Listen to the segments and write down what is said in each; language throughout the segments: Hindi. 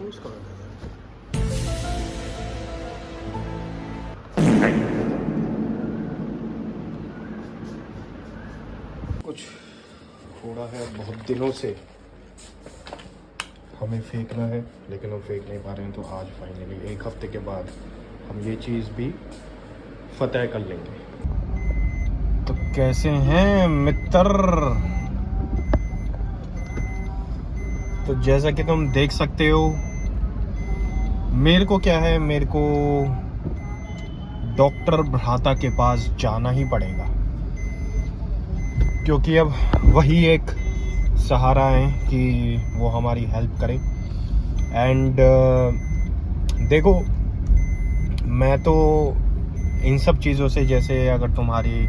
फोर्स करो। कुछ फोड़ा है बहुत दिनों से, हमें फेंकना है लेकिन हम फेंक नहीं पा रहे हैं। तो आज फाइनली 1 हफ्ते के बाद हम ये चीज़ भी फतेह कर लेंगे। तो कैसे हैं मित्र? तो जैसा कि तुम देख सकते हो, मेरे को क्या है, मेरे को डॉक्टर भ्राता के पास जाना ही पड़ेगा, क्योंकि अब वही एक सहारा है कि वो हमारी हेल्प करें। एंड देखो, मैं तो इन सब चीज़ों से, जैसे अगर तुम्हारी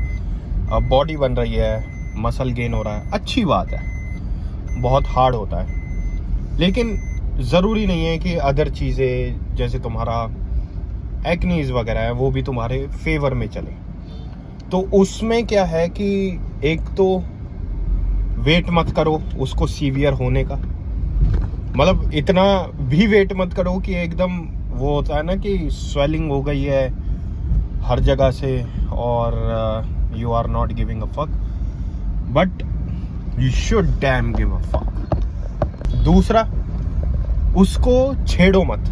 बॉडी बन रही है, मसल गेन हो रहा है, अच्छी बात है, बहुत हार्ड होता है, लेकिन ज़रूरी नहीं है कि अदर चीज़ें जैसे तुम्हारा एक्नीज वगैरह है वो भी तुम्हारे फेवर में चले। तो उसमें क्या है कि एक तो वेट मत करो उसको सीवियर होने का, मतलब इतना भी वेट मत करो कि एकदम वो होता है ना कि स्वेलिंग हो गई है हर जगह से और you are not giving a fuck, but you should damn give a fuck. दूसरा, उसको छेड़ो मत।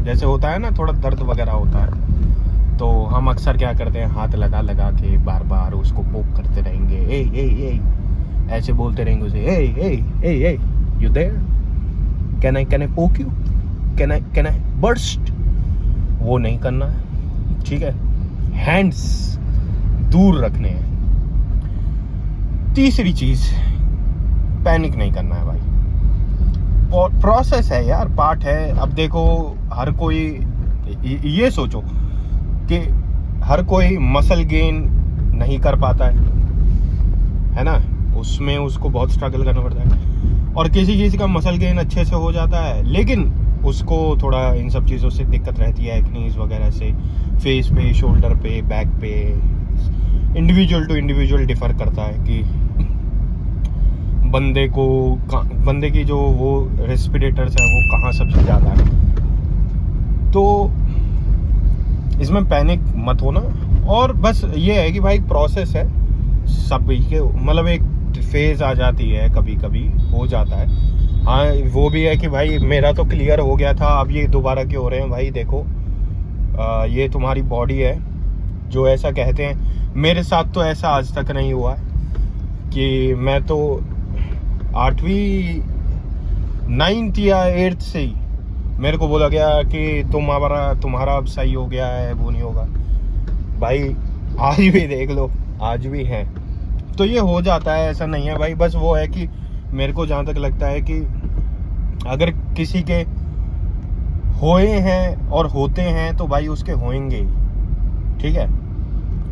जैसे होता है ना थोड़ा दर्द वगैरह होता है, तो हम अक्सर क्या करते हैं, हाथ लगा लगा के बार बार उसको पोक करते रहेंगे, ए ए ए ऐसे बोलते रहेंगे उसे, ए ए ए ए यू देयर, कैन आई पोक यू, कैन आई बर्स्ट। वो नहीं करना है, ठीक है? हैंड्स दूर रखने हैं। तीसरी चीज, पैनिक नहीं करना है भाई, प्रोसेस है यार, पार्ट है। अब देखो, हर कोई ये सोचो कि हर कोई मसल गेन नहीं कर पाता है ना, उसमें उसको बहुत स्ट्रगल करना पड़ता है। और किसी का मसल गेन अच्छे से हो जाता है, लेकिन उसको थोड़ा इन सब चीज़ों से दिक्कत रहती है, एक्नीज वगैरह से, फेस पे, शोल्डर पे, बैक पे। इंडिविजुअल टू इंडिविजुअल डिफर करता है कि बंदे की जो वो रेस्पिरेटर्स हैं वो कहाँ सबसे ज़्यादा है। तो इसमें पैनिक मत होना, और बस ये है कि भाई प्रोसेस है सब के, मतलब एक फेज आ जाती है, कभी कभी हो जाता है। हाँ, वो भी है कि भाई मेरा तो क्लियर हो गया था, अब ये दोबारा क्यों हो रहे हैं भाई? देखो, ये तुम्हारी बॉडी है जो ऐसा कहते हैं। मेरे साथ तो ऐसा आज तक नहीं हुआ कि मैं तो 8वीं 9th या 8th से ही मेरे को बोला गया कि तुम्हारा अब सही हो गया है, वो नहीं होगा। भाई आज भी देख लो, आज भी है। तो ये हो जाता है, ऐसा नहीं है भाई। बस वो है कि मेरे को जहाँ तक लगता है कि अगर किसी के होए हैं और होते हैं तो भाई उसके होएंगे ही, ठीक है?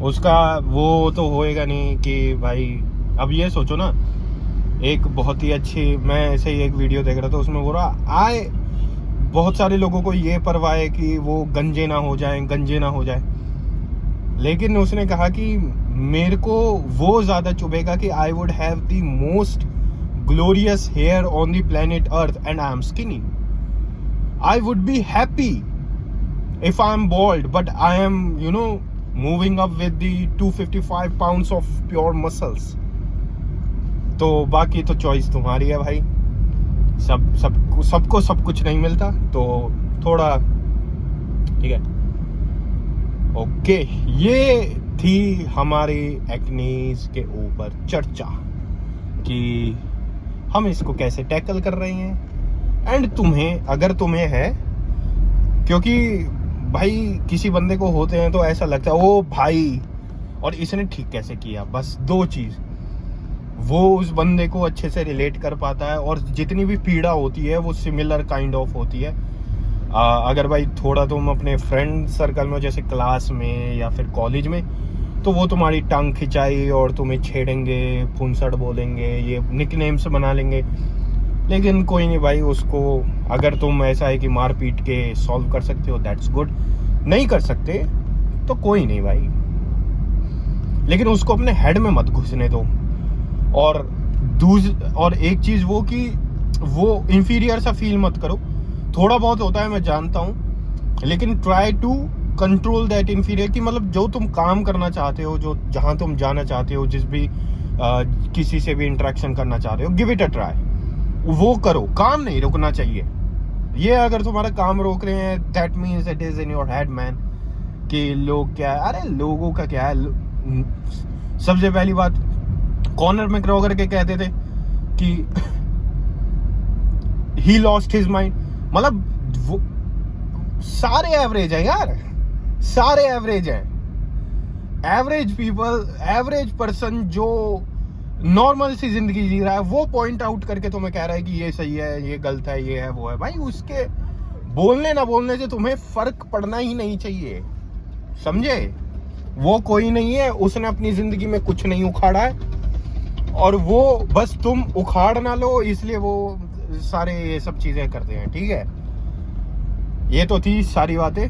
उसका वो तो होएगा नहीं कि भाई, अब ये सोचो ना, एक बहुत ही अच्छी, मैं ऐसे ही एक वीडियो देख रहा था, उसमें बोल रहा बहुत सारे लोगों को ये परवाह है कि वो गंजे ना हो जाए, लेकिन उसने कहा कि मेरे को वो ज़्यादा चुभेगा कि I would have the most glorious hair on the planet earth and I am skinny. I would be happy if I am bald, but I am moving up with the 255 pounds of pure muscles. तो बाकी तो चॉइस तुम्हारी है भाई, सबको सब कुछ नहीं मिलता, तो थोड़ा ठीक है। ओके, ये थी हमारी एक्नीज के ऊपर चर्चा कि हम इसको कैसे टैकल कर रहे हैं। एंड अगर तुम्हें है, क्योंकि भाई किसी बंदे को होते हैं तो ऐसा लगता है ओ भाई, और इसने ठीक कैसे किया। बस 2 चीज़, वो उस बंदे को अच्छे से रिलेट कर पाता है, और जितनी भी पीड़ा होती है वो सिमिलर काइंड ऑफ होती है। अगर भाई थोड़ा तुम अपने फ्रेंड सर्कल में, जैसे क्लास में या फिर कॉलेज में, तो वो तुम्हारी टांग खिंचाई और तुम्हें छेड़ेंगे, फुनसड़ बोलेंगे, ये निकनेम्स बना लेंगे। लेकिन कोई नहीं भाई, उसको अगर तुम ऐसा है कि मार पीट के सॉल्व कर सकते हो, दैट्स गुड। नहीं कर सकते तो कोई नहीं भाई, लेकिन उसको अपने हेड में मत घुसने दो। और एक चीज़ वो कि वो इंफीरियर सा फील मत करो थोड़ा बहुत होता है, मैं जानता हूँ, लेकिन try to control that inferiority. मतलब जो तुम काम करना चाहते हो, जो जहाँ तुम जाना चाहते हो, जिस भी किसी से भी इंटरेक्शन करना चाह रहे हो, गिव इट अ ट्राई, वो करो। काम नहीं रुकना चाहिए। ये अगर तुम्हारा काम रोक रहे हैं, that means it is in your head man, कि लोग क्या है। अरे लोगों का क्या है, सबसे पहली बात, कॉनर मैकग्रेगर के कहते थे कि ही लॉस्ट हिज माइंड। मतलब वो सारे एवरेज हैं यार, सारे एवरेज हैं। एवरेज पीपल, एवरेज पर्सन जो नॉर्मल सी जिंदगी जी रहा है, वो पॉइंट आउट करके तुम्हें कह रहा है कि ये सही है, ये गलत है, ये है, वो है। भाई उसके बोलने ना बोलने से तुम्हें फर्क पड़ना ही नहीं चाहिए, समझे? वो कोई नहीं है, उसने अपनी जिंदगी में कुछ नहीं उखाड़ा है, और वो बस तुम उखाड़ ना लो इसलिए वो सारे ये सब चीजें करते हैं, ठीक है? ये तो थी सारी बातें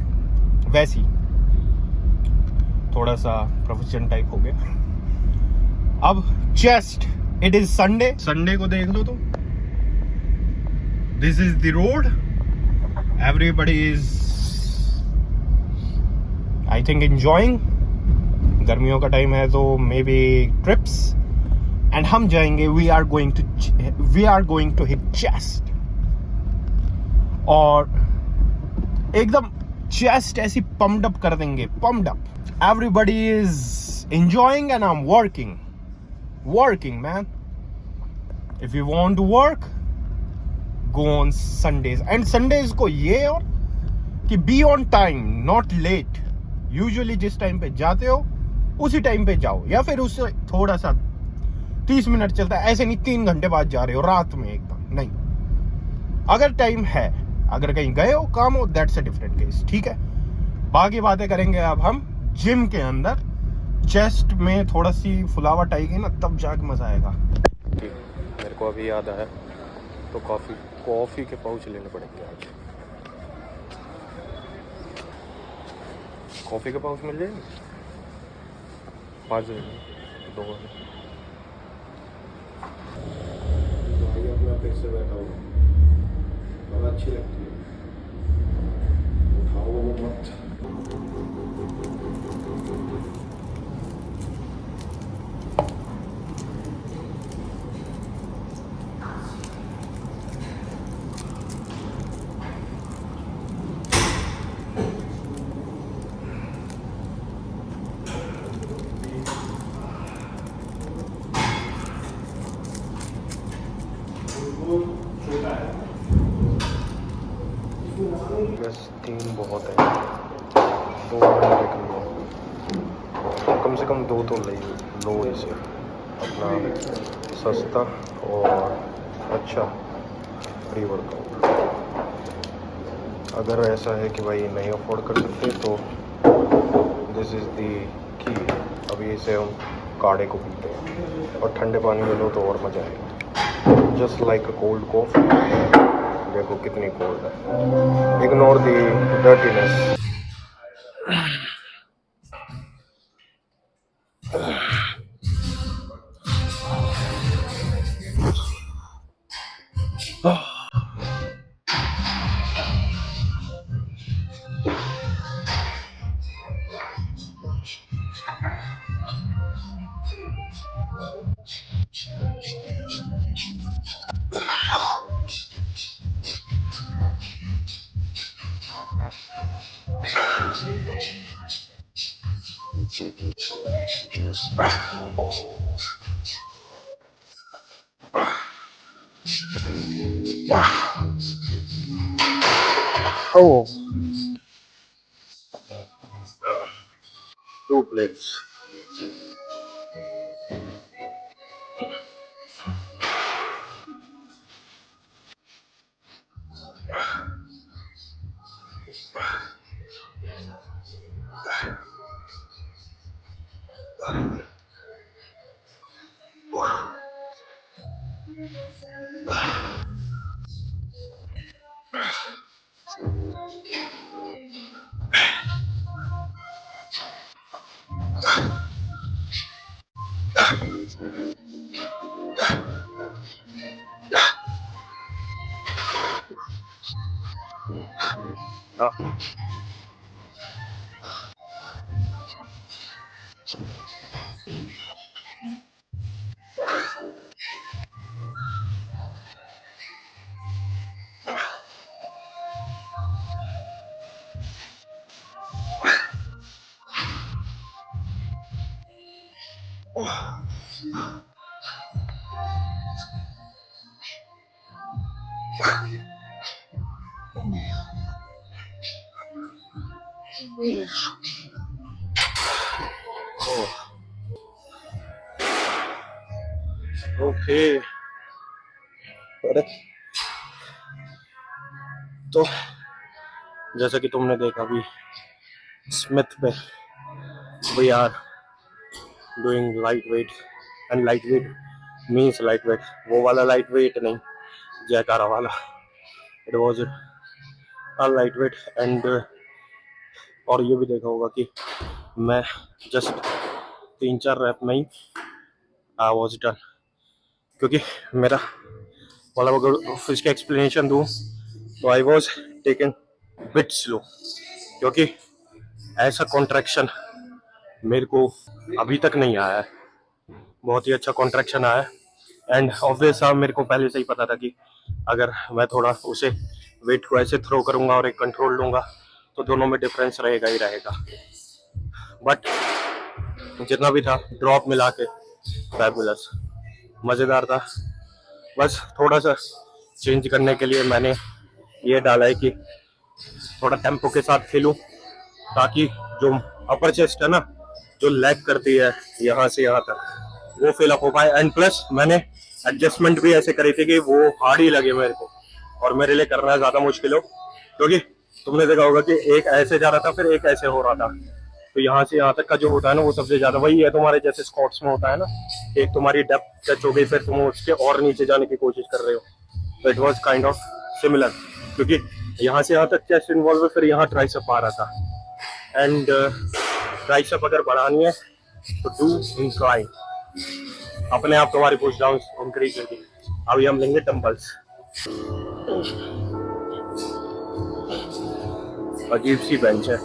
वैसी, थोड़ा सा प्रोफेशन टाइप हो गया। अब chest, it is Sunday, Sunday को देख लो तो this is the road, everybody is I think enjoying. गर्मियों का टाइम है तो मे बी ट्रिप्स, एंड हम जाएंगे, we are going to hit chest, और एकदम चेस्ट ऐसी पम्प्ड अप कर देंगे, pumped up. Everybody is enjoying and I am working man. If you want to work, go on Sundays, and Sundays को ये और कि be on time, not late. Usually जिस टाइम पे जाते हो उसी टाइम पे जाओ, या फिर उससे थोड़ा सा 30 मिनट चलता है, ऐसे नहीं 3 घंटे बाद जा रहे हो रात में एकदम नहीं। अगर टाइम है, अगर कहीं गए हो, काम हो, दैट्स अ डिफरेंट केस, ठीक है? बाकी बातें करेंगे अब हम जिम के अंदर। चेस्ट में थोड़ा सी फुलावट आएगी ना, तब जाके मजा आएगा। मेरे को अभी याद आया, तो कॉफी के पाउच लेने पड़ेंगे आज। कॉफी के पाउच मिल जाएंगे? 5 लेंगे, 2 अपना फिर से बैठा हुआ, बहुत अच्छी लगती है, उठाओ वो मत। बस 3 बहुत है, 2 कम से कम 2 तो लो इसे, अपना सस्ता और अच्छा फ्री वर्कआउट। अगर ऐसा है कि भाई नहीं अफोर्ड कर सकते तो दिस इज़ दी की। अभी इसे हम काढ़े को पीते हैं, और ठंडे पानी में लो तो और मज़ा आएगा, just like a cold coffee. देखो कितनी कोल्ड है, ignore the dirtiness. Oh, 2 plates. हाँ। ओके, अरे तो जैसा कि तुमने देखा अभी स्मिथ पे we are doing light weight, and light weight means light weight, वो वाला लाइट वेट नहीं, जयकारा वाला। It was a light weight. And और ये भी देखा होगा कि मैं जस्ट 3-4 रैप में ही आई वॉज डन, क्योंकि मेरा मतलब अगर इसका एक्सप्लेनेशन दूँ तो I was taken bit slow, क्योंकि ऐसा कॉन्ट्रैक्शन मेरे को अभी तक नहीं आया है। बहुत ही अच्छा कॉन्ट्रैक्शन आया है। एंड ऑब्वियस मेरे को पहले से ही पता था कि अगर मैं थोड़ा उसे वेट को ऐसे थ्रो करूंगा और एक कंट्रोल लूंगा तो दोनों में डिफरेंस रहेगा ही रहेगा। बट जितना भी था ड्रॉप मिला के फैबुलस, मज़ेदार था। बस थोड़ा सा चेंज करने के लिए मैंने ये डाला है कि थोड़ा टेम्पो के साथ खेलूं, ताकि जो अपर चेस्ट है ना, जो लैग करती है यहाँ से यहाँ तक, वो फिल अप हो पाए। एंड प्लस मैंने एडजस्टमेंट भी ऐसे करी थी कि वो हार्ड ही लगे मेरे को, और मेरे लिए करना ज्यादा मुश्किल हो, क्योंकि तुमने देखा होगा कि एक ऐसे जा रहा था फिर एक ऐसे हो रहा था। तो यहाँ से यहाँ तक का जो होता है ना, वो सबसे ज्यादा वही है तुम्हारे जैसे स्क्वाट्स में होता है ना, एक तुम्हारी डेप्थ टच हो गई फिर तुम उसके और नीचे जाने की कोशिश कर रहे हो। तो it was kind of similar, क्योंकि यहाँ से यहाँ तक चेस्ट इन्वॉल्व है, फिर यहाँ ट्राइसेप आ रहा था। एंड ट्राइसेप अगर बढ़ानी है तो डू इंक्लाइन, अपने आप तुम्हारी पुश डाउन इंक्रीज होगी। अभी हम लेंगे डंबल्स। अजीब सी बेंच है।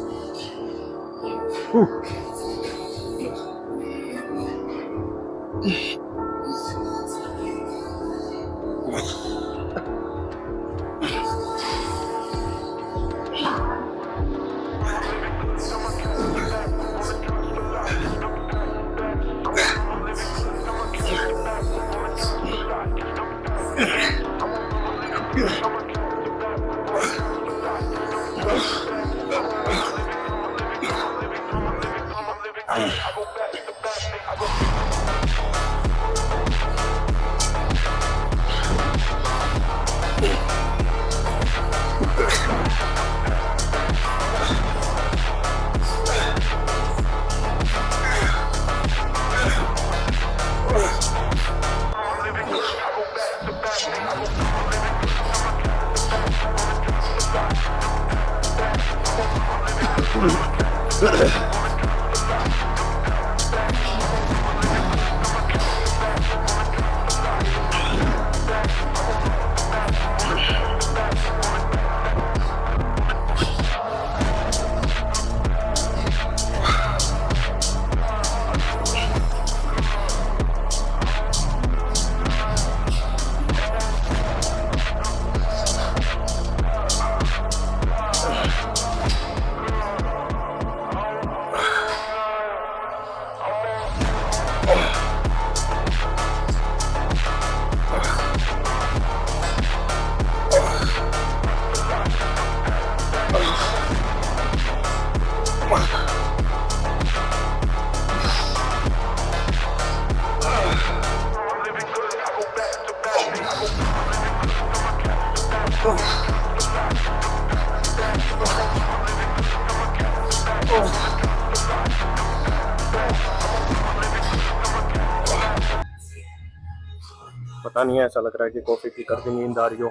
पता नहीं है, ऐसा लग रहा है कि कॉफी की कर दी नींद आ रही हो,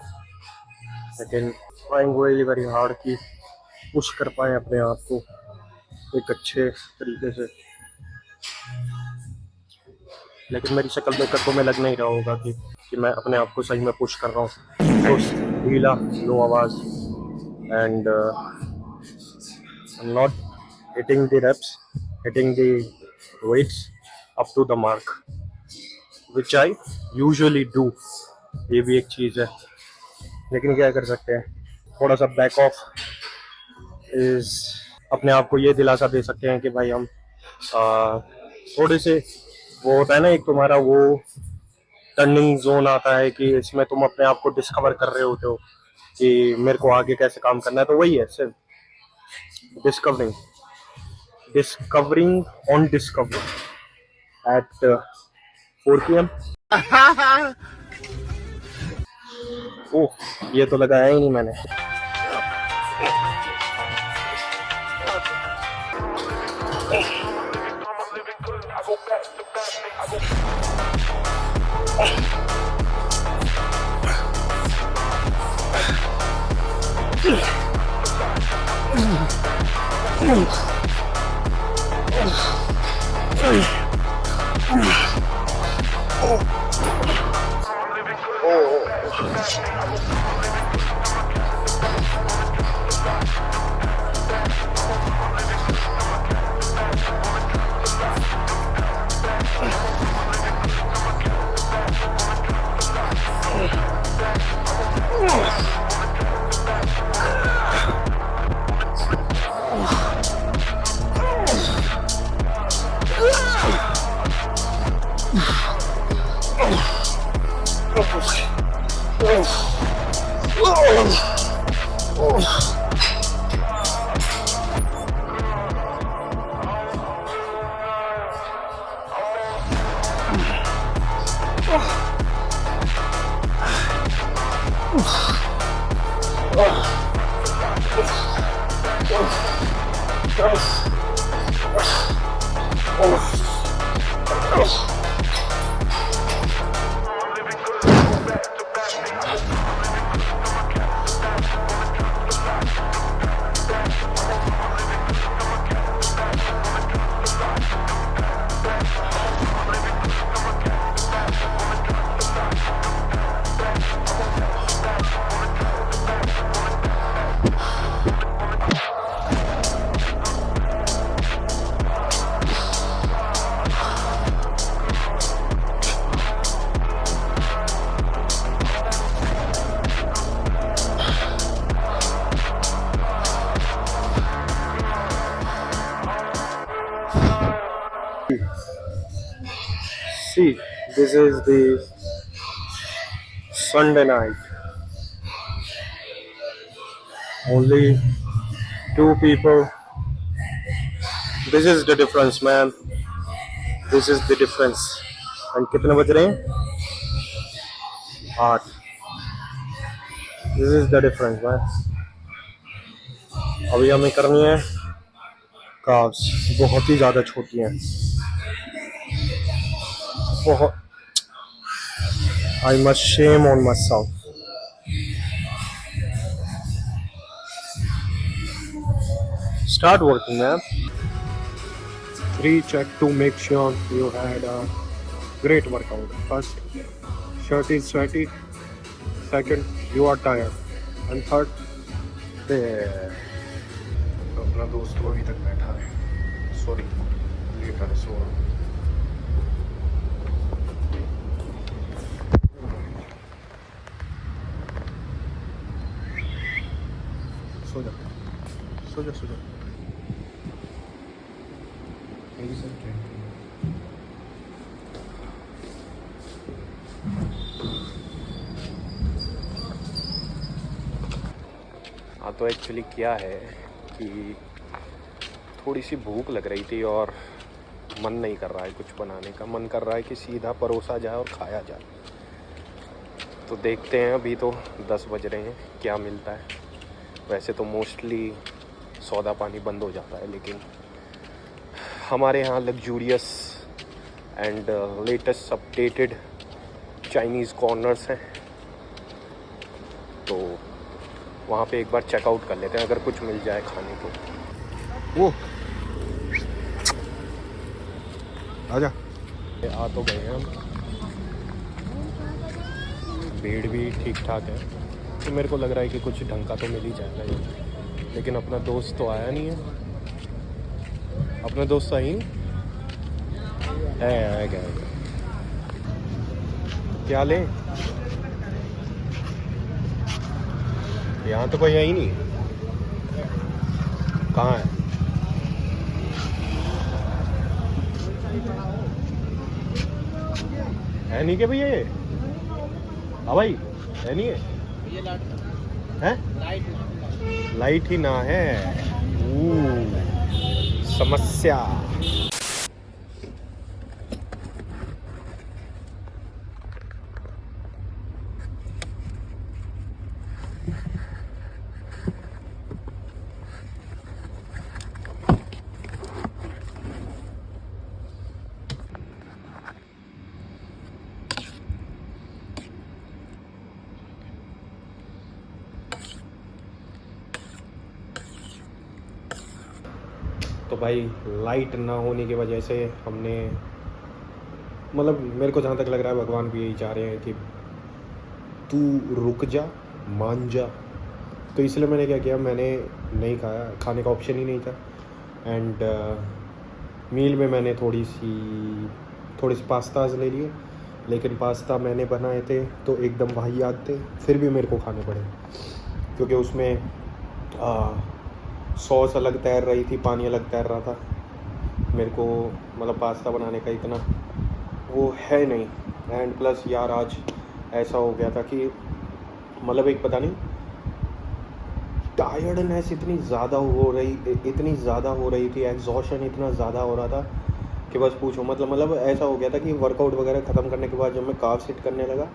लेकिन ट्राइंग रियली वेरी हार्ड कि पुश कर पाए अपने आप को एक अच्छे तरीके से। लेकिन मेरी शक्ल देखकर तो मैं लग नहीं रहा होगा कि मैं अपने आप को सही में पुश कर रहा हूँ। तो ढीला, लो आवाज़ and not hitting the reps, hitting the weights up to the mark, which I usually do. ये भी एक चीज़ है, लेकिन क्या कर सकते हैं, थोड़ा सा बैक ऑफ इज अपने आप को ये दिलासा दे सकते हैं कि भाई हम थोड़े से, वो होता है ना एक तुम्हारा वो टर्निंग जोन आता है कि इसमें तुम अपने आप को डिस्कवर कर रहे होते हो कि मेरे को आगे कैसे काम करना है, तो वही है सिर्फ discovering on Discovery at 4 PM। ओह, ये तो लगाया ही नहीं मैंने। See, this is the Sunday night. Only 2 people. This is the difference, man. This is the difference. And कितने बज रहे हैं? 8. This is the difference, man. अभी हमें करनी है calves, बहुत ही ज़्यादा छोटी हैं, बहुत। I must shame on myself. Start working, man. 3 check to make sure you had a great workout. First, shirt is sweaty. Second, you are tired. And third, there. तो अपना दोस्त तो अभी तक बैठा है, सॉरी लेटा है, सो जा सो जा सो जा। हाँ, तो एक्चुअली क्या है कि थोड़ी सी भूख लग रही थी और मन नहीं कर रहा है कुछ बनाने का, मन कर रहा है कि सीधा परोसा जाए और खाया जाए। तो देखते हैं, अभी तो 10 बज रहे हैं, क्या मिलता है। वैसे तो मोस्टली सौदा पानी बंद हो जाता है, लेकिन हमारे यहाँ luxurious and latest updated Chinese corners हैं, तो वहाँ पे एक बार चेकआउट कर लेते हैं, अगर कुछ मिल जाए खाने को। वो आजा, आ तो गए हैं हम। भीड़ भी ठीक ठाक है, तो मेरे को लग रहा है कि कुछ ढंग का तो मिल ही जाएगा, लेकिन अपना दोस्त तो आया नहीं है। अपना दोस्त सही है क्या? क्या लें? यहाँ तो कोई है ही नहीं। कहाँ है? है नहीं क्या भैया ये? हाँ भाई, है नहीं है? लाइट ही ना है। समस्या। तो भाई लाइट ना होने की वजह से हमने, मतलब मेरे को जहाँ तक लग रहा है भगवान भी यही चाह रहे हैं कि तू रुक जा, मान जा। तो इसलिए मैंने क्या किया, मैंने नहीं खाया, खाने का ऑप्शन ही नहीं था। एंड मील में मैंने थोड़ी सी पास्ताज ले लिए, लेकिन पास्ता मैंने बनाए थे तो एकदम वाहियात थे, फिर भी मेरे को खाने पड़े क्योंकि उसमें सॉस अलग तैर रही थी, पानी अलग तैर रहा था। मेरे को मतलब पास्ता बनाने का इतना वो है नहीं। एंड प्लस यार आज ऐसा हो गया था कि मतलब एक पता नहीं टायर्डनेस इतनी ज़्यादा हो रही थी, एग्जॉशन इतना ज़्यादा हो रहा था कि बस पूछो। मतलब ऐसा हो गया था कि वर्कआउट वगैरह ख़त्म करने के बाद जब मैं काफ सिट करने लगा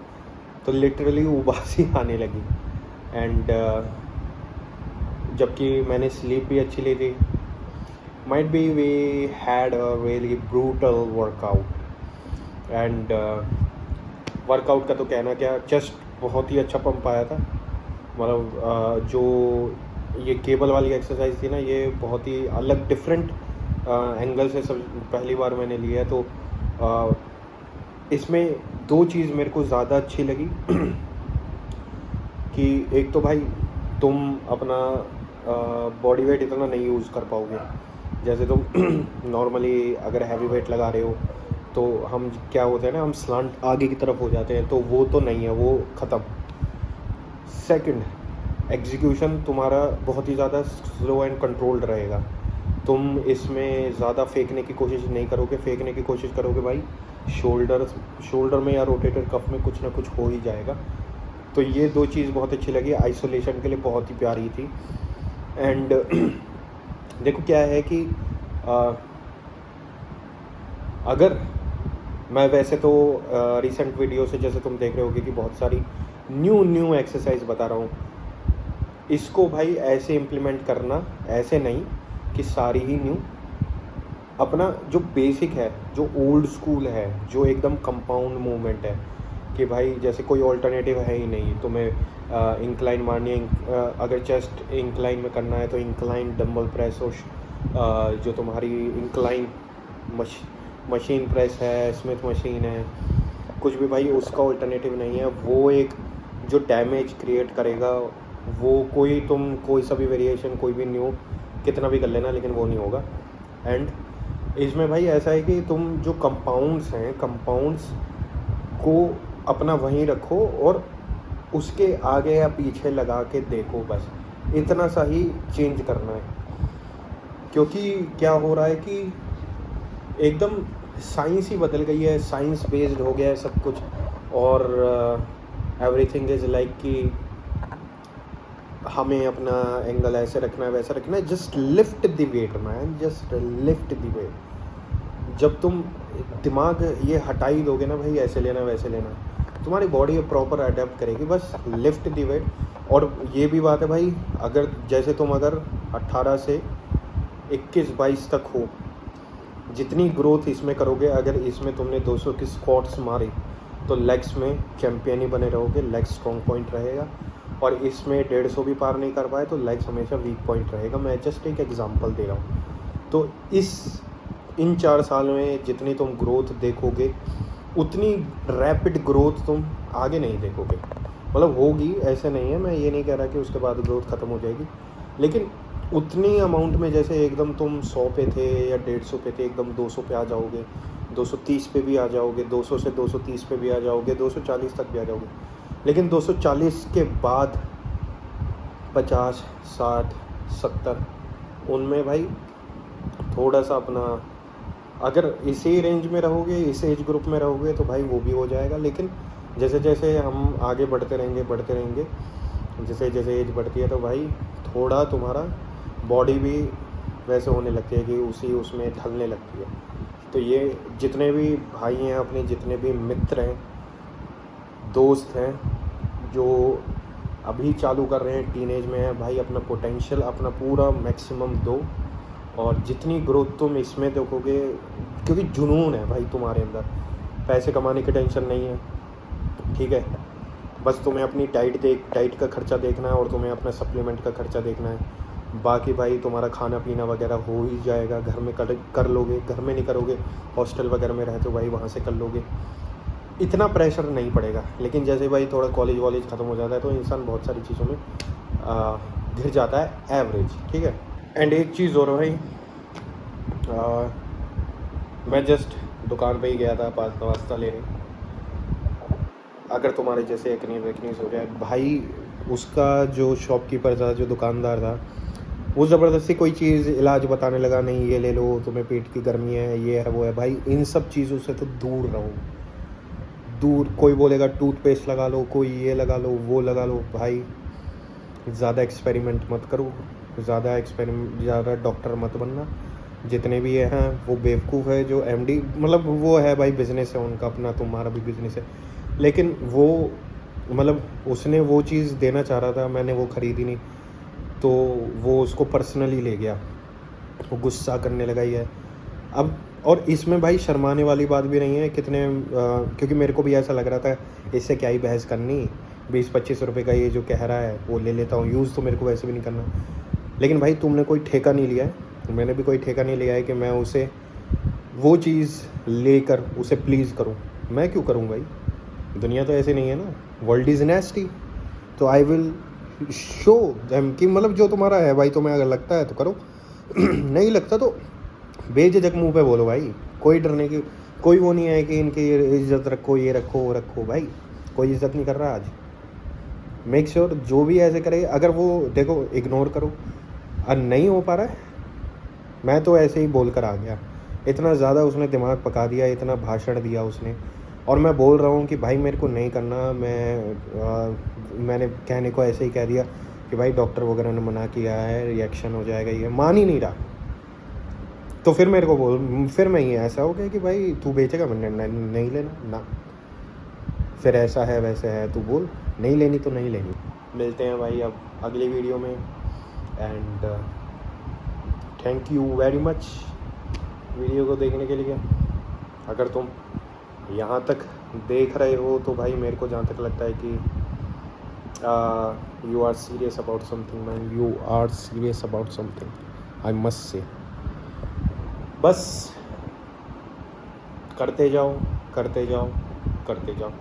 तो लिटरली उबासी आने लगी। एंड जबकि मैंने स्लीप भी अच्छी ली थी। Might be we had a really brutal workout. And workout का तो कहना क्या, चेस्ट बहुत ही अच्छा पंप आया था। मतलब जो ये केबल वाली एक्सरसाइज थी ना, ये बहुत ही अलग डिफरेंट एंगल से सब पहली बार मैंने लिया है। तो इसमें दो चीज़ मेरे को ज़्यादा अच्छी लगी कि एक तो भाई तुम अपना बॉडी वेट इतना नहीं यूज़ कर पाओगे। जैसे तुम नॉर्मली अगर हैवी वेट लगा रहे हो तो हम क्या होते हैं ना, हम स्लांट आगे की तरफ हो जाते हैं, तो वो तो नहीं है, वो ख़त्म। सेकंड, एग्जीक्यूशन तुम्हारा बहुत ही ज़्यादा स्लो एंड कंट्रोल्ड रहेगा। तुम इसमें ज़्यादा फेंकने की कोशिश नहीं करोगे। फेंकने की कोशिश करोगे भाई शोल्डर में या रोटेटर कफ में कुछ ना कुछ हो ही जाएगा। तो ये दो चीज़ बहुत अच्छी लगी, आइसोलेशन के लिए बहुत ही प्यारी थी। एंड देखो क्या है कि अगर मैं वैसे तो रिसेंट वीडियो से जैसे तुम देख रहे होगे कि बहुत सारी न्यू एक्सरसाइज बता रहा हूँ, इसको भाई ऐसे इम्प्लीमेंट करना, ऐसे नहीं कि सारी ही न्यू। अपना जो बेसिक है, जो ओल्ड स्कूल है, जो एकदम कंपाउंड मूवमेंट है कि भाई जैसे कोई ऑल्टरनेटिव है ही नहीं। तुम्हें इंक्लाइन मारनी है, अगर चेस्ट इंक्लाइन में करना है तो इंक्लाइन डंबल प्रेस, और जो तुम्हारी इंक्लाइन मशीन प्रेस है, स्मिथ मशीन है, कुछ भी भाई उसका ऑल्टरनेटिव नहीं है। वो एक जो डैमेज क्रिएट करेगा, वो कोई सा भी वेरिएशन, कोई भी न्यू कितना भी कर लेना, लेकिन वो नहीं होगा। एंड इसमें भाई ऐसा है कि तुम जो कंपाउंड्स हैं, कंपाउंड्स को अपना वहीं रखो और उसके आगे या पीछे लगा के देखो, बस इतना सा ही चेंज करना है। क्योंकि क्या हो रहा है कि एकदम साइंस ही बदल गई है, साइंस बेस्ड हो गया है सब कुछ। और एवरीथिंग इज़ लाइक कि हमें अपना एंगल ऐसे रखना है, वैसे रखना है। Just lift the weight man, just lift the weight. जब तुम दिमाग ये हटा ही दोगे ना भाई, ऐसे लेना वैसे लेना, तुम्हारी बॉडी प्रॉपर अडेप्ट करेगी। बस लिफ्ट द वेट। और ये भी बात है भाई, अगर जैसे तुम अगर 18 से 21-22 तक हो, जितनी ग्रोथ इसमें करोगे, अगर इसमें तुमने 200 की स्क्वाट्स मारी तो लेग्स में चैम्पियन ही बने रहोगे, लेग्स स्ट्रॉन्ग पॉइंट रहेगा। और इसमें 150 भी पार नहीं कर पाए तो लेग्स हमेशा वीक पॉइंट रहेगा। मैं जस्ट एक एग्जांपल दे रहा हूँ। तो इन 4 साल में जितनी तुम ग्रोथ देखोगे, उतनी रैपिड ग्रोथ तुम आगे नहीं देखोगे। मतलब होगी, ऐसे नहीं है, मैं ये नहीं कह रहा कि उसके बाद ग्रोथ ख़त्म हो जाएगी, लेकिन उतनी अमाउंट में, जैसे एकदम तुम 100 पे थे या 150 पे थे, एकदम 200 पे आ जाओगे, 230 पे भी आ जाओगे, 200 से 230 पे भी आ जाओगे, 240 तक भी आ जाओगे। लेकिन 240 के बाद 50, 60, 70, उनमें भाई थोड़ा सा अपना, अगर इसी रेंज में रहोगे, इस एज ग्रुप में रहोगे तो भाई वो भी हो जाएगा। लेकिन जैसे जैसे हम आगे बढ़ते रहेंगे, जैसे जैसे एज बढ़ती है तो भाई थोड़ा तुम्हारा बॉडी भी वैसे होने लगती है कि उसी उसमें ढलने लगती है। तो ये जितने भी भाई हैं अपने, जितने भी मित्र हैं, दोस्त हैं जो अभी चालू कर रहे हैं, टीनेज में हैं, भाई अपना पोटेंशियल, अपना पूरा मैक्सिमम दो। और जितनी ग्रोथ तुम इसमें देखोगे, क्योंकि जुनून है भाई तुम्हारे अंदर, पैसे कमाने की टेंशन नहीं है, ठीक है। बस तुम्हें अपनी डाइट का खर्चा देखना है और तुम्हें अपना सप्लीमेंट का खर्चा देखना है। बाकी भाई तुम्हारा खाना पीना वगैरह हो ही जाएगा, घर में कर लोगे, घर में नहीं करोगे, हॉस्टल वगैरह में रहते हो भाई, वहाँ से कर लोगे, इतना प्रेशर नहीं पड़ेगा। लेकिन जैसे भाई थोड़ा कॉलेज वॉलेज ख़त्म हो जाता है तो इंसान बहुत सारी चीज़ों में घिर जाता है, एवरेज, ठीक है। एंड एक चीज़ और भाई, मैं जस्ट दुकान पे ही गया था पास्ता वास्ता लेने। अगर तुम्हारे जैसे एकनीस हो जाए भाई, उसका जो शॉपकीपर था, जो दुकानदार था, वो ज़बरदस्ती कोई चीज़ इलाज बताने लगा, नहीं ये ले लो, तुम्हें पेट की गर्मी है, ये है वो है। भाई इन सब चीज़ों से तो दूर रहो, दूर। कोई बोलेगा टूथपेस्ट लगा लो, कोई ये लगा लो, वो लगा लो, भाई ज़्यादा एक्सपेरिमेंट मत करो, ज़्यादा डॉक्टर मत बनना। जितने भी हैं वो बेवकूफ़ है, जो एमडी, मतलब वो है भाई, बिज़नेस है उनका अपना, तुम्हारा भी बिज़नेस है। लेकिन वो, मतलब उसने वो चीज़ देना चाह रहा था, मैंने वो ख़रीदी नहीं, तो वो उसको पर्सनली ले गया, वो गुस्सा करने लगा ही है अब। और इसमें भाई शर्माने वाली बात भी नहीं है, क्योंकि मेरे को भी ऐसा लग रहा था इससे क्या ही बहस करनी, 20-25 रुपये का ये जो कह रहा है वो ले लेता हूँ, यूज़ तो मेरे को वैसे भी नहीं करना। लेकिन भाई तुमने कोई ठेका नहीं लिया है, मैंने भी कोई ठेका नहीं लिया है कि मैं उसे वो चीज़ लेकर उसे प्लीज़ करूँ। मैं क्यों करूँ भाई, दुनिया तो ऐसे नहीं है ना, वर्ल्ड इज़ नेस्टी। तो आई विल शो देम कि मतलब जो तुम्हारा है भाई, तुम्हें अगर लगता है तो करो, नहीं लगता तो बेझिझक मुंह पे बोलो भाई। कोई डरने की, कोई वो नहीं है कि इनकी इज्जत रखो, ये रखो, वो रखो, भाई कोई इज्जत नहीं कर रहा आज। मेक श्योर जो भी ऐसे करे, अगर वो देखो इग्नोर करो, और नहीं हो पा रहा है, मैं तो ऐसे ही बोल कर आ गया। इतना ज़्यादा उसने दिमाग पका दिया, इतना भाषण दिया उसने, और मैं बोल रहा हूँ कि भाई मेरे को नहीं करना। मैंने कहने को ऐसे ही कह दिया कि भाई डॉक्टर वगैरह ने मना किया है, रिएक्शन हो जाएगा, ये मान ही नहीं रहा। तो फिर मेरे को फिर मैं ये ऐसा हो गया कि भाई तू बेचेगा, मैंने नहीं लेना ना, फिर ऐसा है वैसे है, तू बोल, नहीं लेनी तो नहीं लेनी। मिलते हैं भाई अब अगली वीडियो में, and thank you very much video को देखने के लिए। अगर तुम यहाँ तक देख रहे हो तो भाई मेरे को जहाँ तक लगता है कि you are serious about something man, you are serious about something, I must say. बस करते जाओ, करते जाओ, करते जाओ,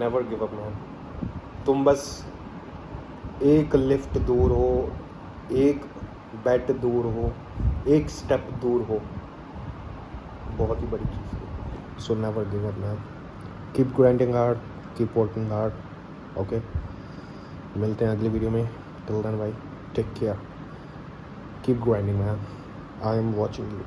नेवर गिव अप मैन। तुम बस एक लिफ्ट दूर हो, एक बेट दूर हो, एक स्टेप दूर हो, बहुत ही बड़ी चीज़ है। So never give up man, keep grinding hard, keep working hard, okay. मिलते हैं अगली वीडियो में, टिल देन भाई take care, keep grinding man, I am watching you.